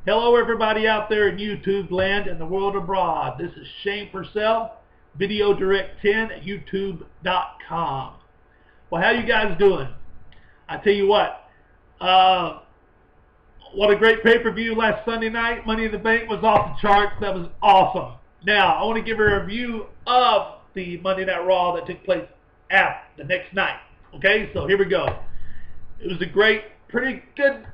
Hello everybody out there in YouTube land and the world abroad. This is Shane Purcell, Video Direct 10 at YouTube.com. Well, how you guys doing? I tell you what a great pay-per-view last Sunday night. Money in the Bank was off the charts. That was awesome. Now, I want to give a review of the Monday Night Raw that took place the next night. Okay, so here we go. It was a great, pretty good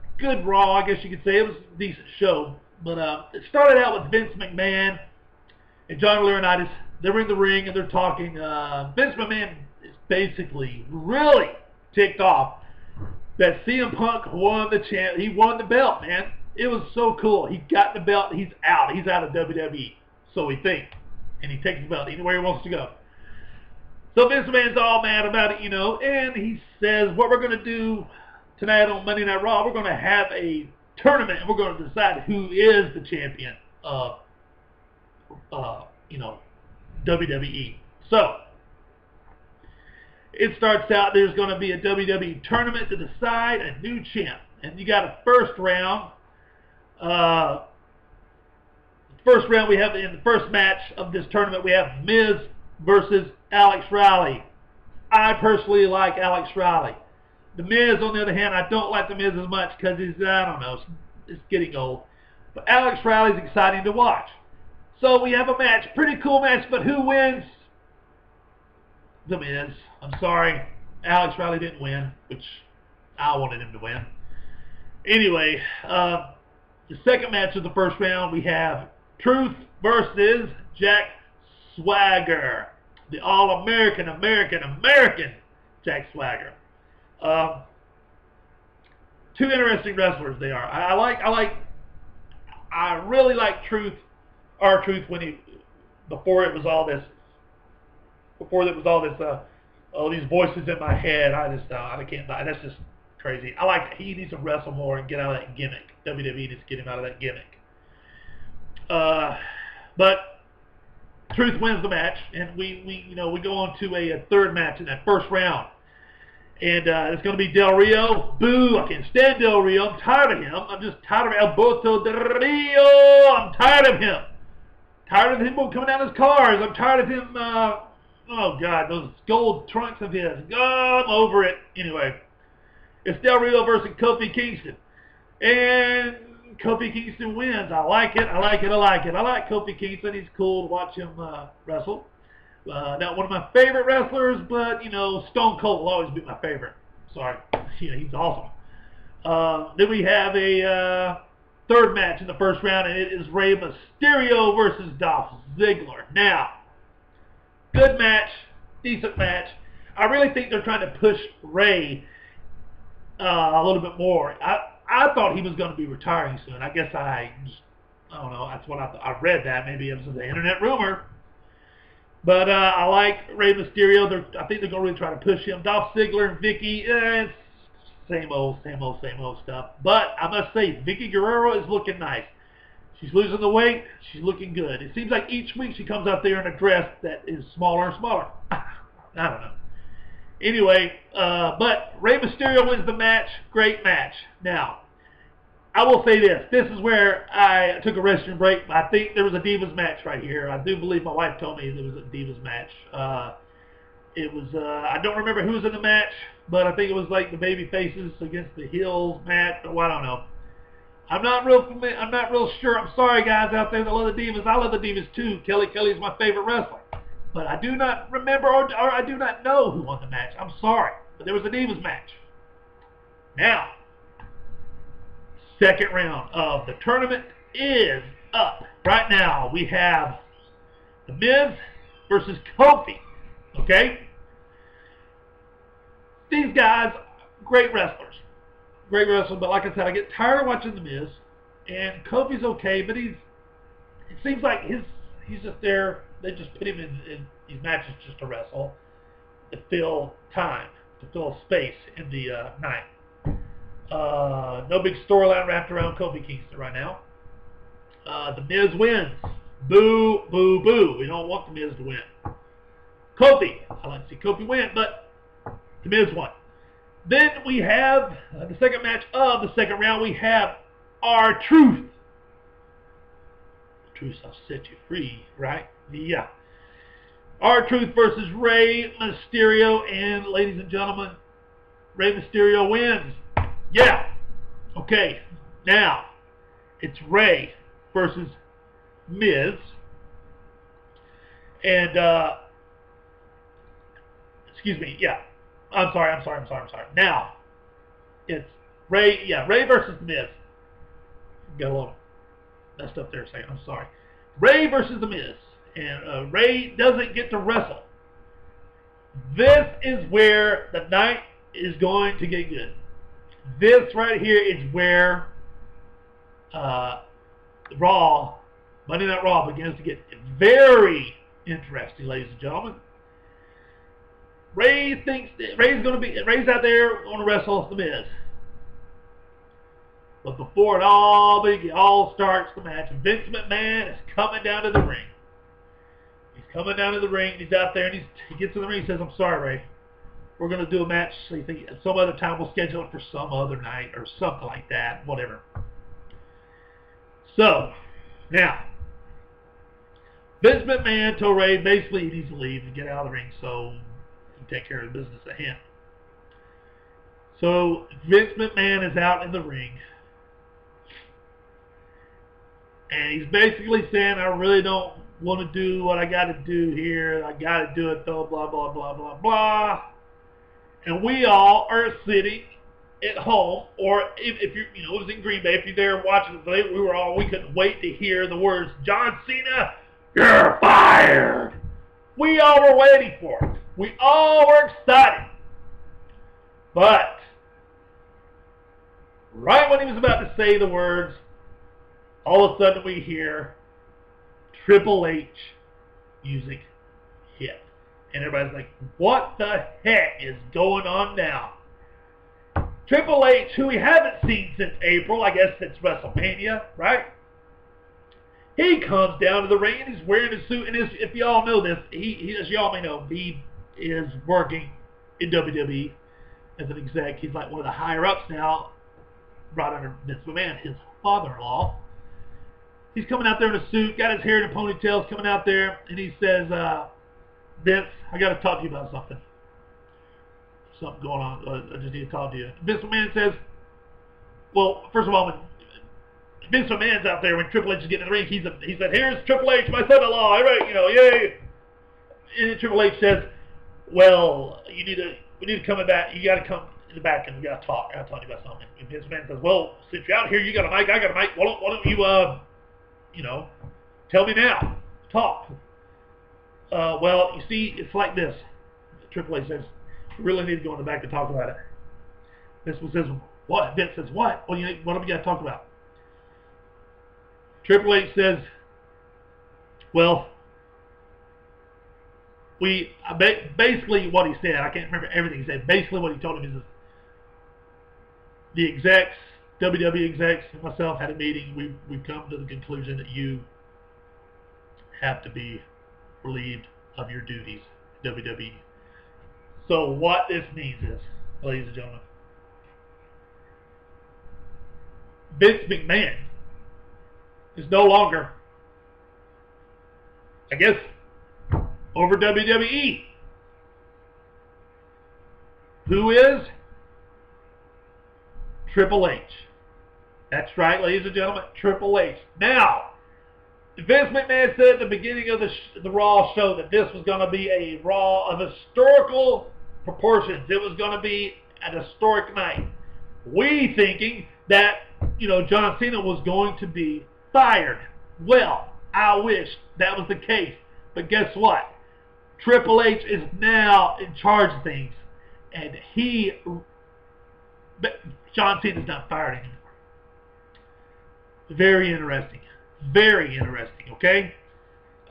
Raw, I guess you could say. It was a decent show. But it started out with Vince McMahon and John Laurinaitis. They're in the ring and they're talking. Vince McMahon is basically really ticked off that CM Punk won he won the belt, man. It was so cool. He got the belt. He's out. He's out of WWE. So we think. And he takes the belt anywhere he wants to go. So Vince McMahon's all mad about it, you know, and he says, what we're going to do tonight on Monday Night Raw, we're going to have a tournament, and we're going to decide who is the champion of, WWE. So, it starts out, there's going to be a WWE tournament to decide a new champ. And you got a first round. First round, we have, in the first match of this tournament, we have Miz versus Alex Riley. I personally like Alex Riley. The Miz, on the other hand, I don't like the Miz as much because he's, I don't know, it's getting old. But Alex Riley's exciting to watch. So we have a match, pretty cool match, but who wins? The Miz. I'm sorry, Alex Riley didn't win, which I wanted him to win. Anyway, the second match of the first round, we have Truth versus Jack Swagger. The All-American, American Jack Swagger. Two interesting wrestlers they are. I really like Truth when before there was all this oh, these voices in my head. I can't buy. That's just crazy. I like that. He needs to wrestle more and get out of that gimmick. WWE needs to get him out of that gimmick. But Truth wins the match, and we go on to a third match in that first round. And it's going to be Del Rio. Boo! I can't stand Del Rio. I'm tired of him. I'm just tired of Alberto Del Rio. I'm tired of him. Tired of him coming out of his cars. I'm tired of him. Oh God, those gold trunks of his. I'm over it. Anyway, it's Del Rio versus Kofi Kingston, and Kofi Kingston wins. I like it. I like Kofi Kingston. He's cool to watch him wrestle. Not one of my favorite wrestlers, but, Stone Cold will always be my favorite. Sorry. He's awesome. Then we have a third match in the first round, and it is Rey Mysterio versus Dolph Ziggler. Now, good match, decent match. I really think they're trying to push Rey a little bit more. I thought he was going to be retiring soon. I guess I don't know. That's what I read that. Maybe it was an internet rumor. But I like Rey Mysterio. I think they're going to really try to push him. Dolph Ziggler and Vicky, it's same old stuff. But I must say, Vicky Guerrero is looking nice. She's losing the weight. She's looking good. It seems like each week she comes out there in a dress that is smaller and smaller. I don't know. Anyway, but Rey Mysterio wins the match. Great match. Now, I will say this. This is where I took a restroom break. I think there was a Divas match right here. I do believe my wife told me there was a Divas match. It was, I don't remember who was in the match, but I think it was like the baby faces against the heels match. Well, I don't know. I'm not real sure. I'm sorry, guys out there that love the Divas. I love the Divas too. Kelly is my favorite wrestler. But I do not remember or I do not know who won the match. I'm sorry. But there was a Divas match. Now, second round of the tournament is up. Right now, we have The Miz versus Kofi. Okay? These guys, great wrestlers. Great wrestlers, but like I said, I get tired of watching The Miz. And Kofi's okay, but it seems like he's just there. They just put him in these matches just to wrestle, to fill time, to fill space in the night. No big storyline wrapped around Kofi Kingston right now. The Miz wins. Boo, boo, boo. We don't want The Miz to win. Kofi. I like to see Kofi win, but The Miz won. Then we have the second match of the second round. We have R-Truth Truth shall set you free, right? Yeah. R-Truth versus Rey Mysterio, and ladies and gentlemen, Rey Mysterio wins. Yeah. Okay. Now, it's Rey versus Miz. And, excuse me, yeah. I'm sorry. Now, it's Rey versus Miz. Got a little messed up there a second, I'm sorry. Rey versus The Miz. And Rey doesn't get to wrestle. This is where the night is going to get good. This right here is where Raw, Monday Night Raw, begins to get very interesting, ladies and gentlemen. Rey thinks that Rey's out there going to wrestle The Miz. But before it all starts, the match, Vince McMahon is coming down to the ring. He's coming down to the ring. He's out there, and he gets in the ring. He says, "I'm sorry, Rey. We're going to do a match. So you think some other time we'll schedule it for some other night or something like that, whatever." So now, Vince McMahon told Rey basically he needs to leave and get out of the ring so he can take care of the business at hand. So Vince McMahon is out in the ring. And he's basically saying, "I really don't want to do what I got to do here. I got to do it though, blah, blah, blah, blah, blah." And we all are sitting at home, or if you're, it was in Green Bay, if you're there watching it, we couldn't wait to hear the words, "John Cena, you're fired." We all were waiting for it. We all were excited. But right when he was about to say the words, all of a sudden we hear Triple H music hit. And everybody's like, what the heck is going on now? Triple H, who we haven't seen since April, I guess since WrestleMania, right? He comes down to the ring and he's wearing a suit. And if y'all know this, as y'all may know, he is working in WWE as an exec. He's like one of the higher ups now, right under Vince McMahon, his father-in-law. He's coming out there in a suit, got his hair in a ponytail, coming out there, and he says, "Vince, I got to talk to you about something. Something going on. I just need to talk to you." Vince McMahon says, well, first of all, when Vince McMahon's out there, when Triple H is getting in the ring, he said, "Here's Triple H, my son-in-law, everybody, yay." And then Triple H says, "Well, we need to come back. You got to come in the back and we got to talk. I got to talk to you about something." And Vince McMahon says, "Well, since you're out here, you got a mic, I got a mic. Why don't you, tell me now. Talk." Well, you see, it's like this. Triple H says, "We really need to go in the back to talk about it." Vince says, "What?" Vince says, "What? What do we got to talk about?" Triple H says, "Well, basically what he said, I can't remember everything he said. Basically what he told him is the execs, WWE execs, and myself had a meeting. We've come to the conclusion that you have to be relieved of your duties, WWE." So what this means is, ladies and gentlemen, Vince McMahon is no longer, I guess, over WWE. Who is? Triple H. That's right, ladies and gentlemen, Triple H. Now, Vince McMahon said at the beginning of the Raw show that this was going to be a Raw of historical proportions. It was going to be an historic night. We thinking that, John Cena was going to be fired. Well, I wish that was the case. But guess what? Triple H is now in charge of things. And John Cena's not fired anymore. Very interesting. Very interesting, okay?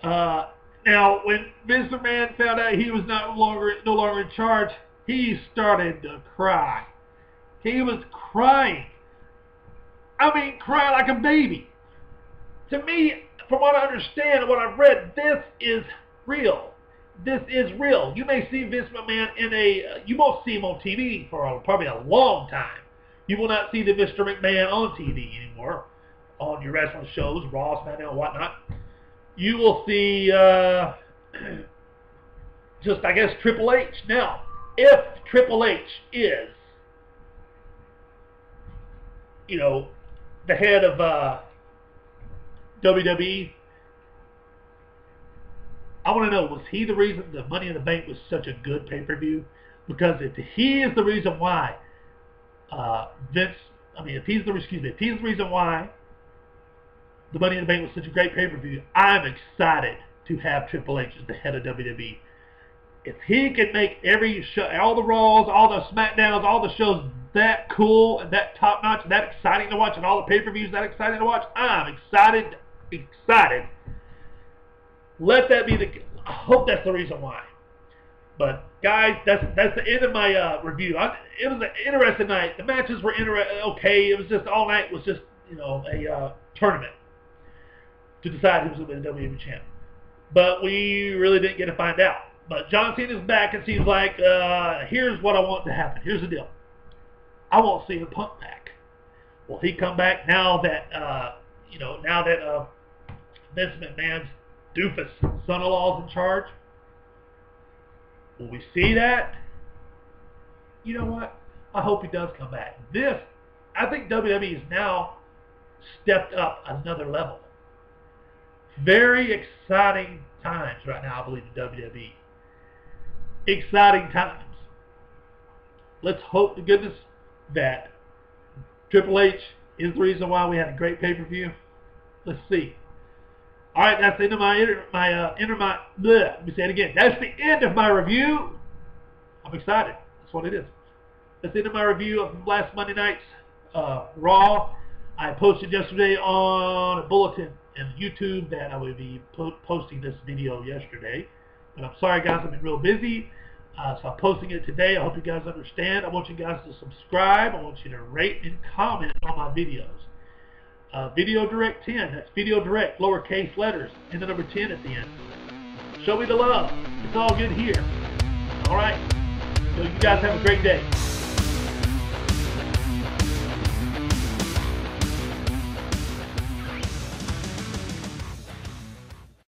Now, when Vince McMahon found out he was no longer in charge, he started to cry. He was crying. I mean, crying like a baby. To me, from what I understand and what I've read, this is real. This is real. You may see Vince McMahon you won't see him on TV for probably a long time. You will not see the Mr. McMahon on TV anymore. on your wrestling shows, Raw, SmackDown, and whatnot, you will see just, I guess, Triple H. Now, if Triple H is, you know, the head of WWE, I want to know, was he the reason the Money in the Bank was such a good pay-per-view? Because if he is the reason why if he's the reason why the Money in the Bank was such a great pay-per-view, I'm excited to have Triple H as the head of WWE. If he can make every show, all the Raws, all the SmackDowns, all the shows that cool and that top-notch and that exciting to watch, and all the pay-per-views that exciting to watch, I'm excited. Let that be I hope that's the reason why. But guys, that's the end of my review. It was an interesting night. The matches were okay. It was just all night was just, you know, a tournament to decide who was going to be the WWE champ. But we really didn't get to find out. But John Cena's back. It seems like here's what I want to happen. Here's the deal. I want CM Punk back. Will he come back now that Vince McMahon's doofus son-in-law is in charge? Will we see that? You know what? I hope he does come back. I think WWE has now stepped up another level. Very exciting times right now, I believe, in WWE. Exciting times. Let's hope to goodness that Triple H is the reason why we had a great pay-per-view. Let's see. All right, that's the end of let me say it again. That's the end of my review. I'm excited. That's what it is. That's the end of my review of last Monday night's Raw. I posted yesterday on a bulletin and YouTube that I would be posting this video yesterday. But I'm sorry, guys. I've been real busy. So I'm posting it today. I hope you guys understand. I want you guys to subscribe. I want you to rate and comment on my videos. Video Direct 10. That's Video Direct, lowercase letters, and the number 10 at the end. Show me the love. It's all good here. All right. So you guys have a great day.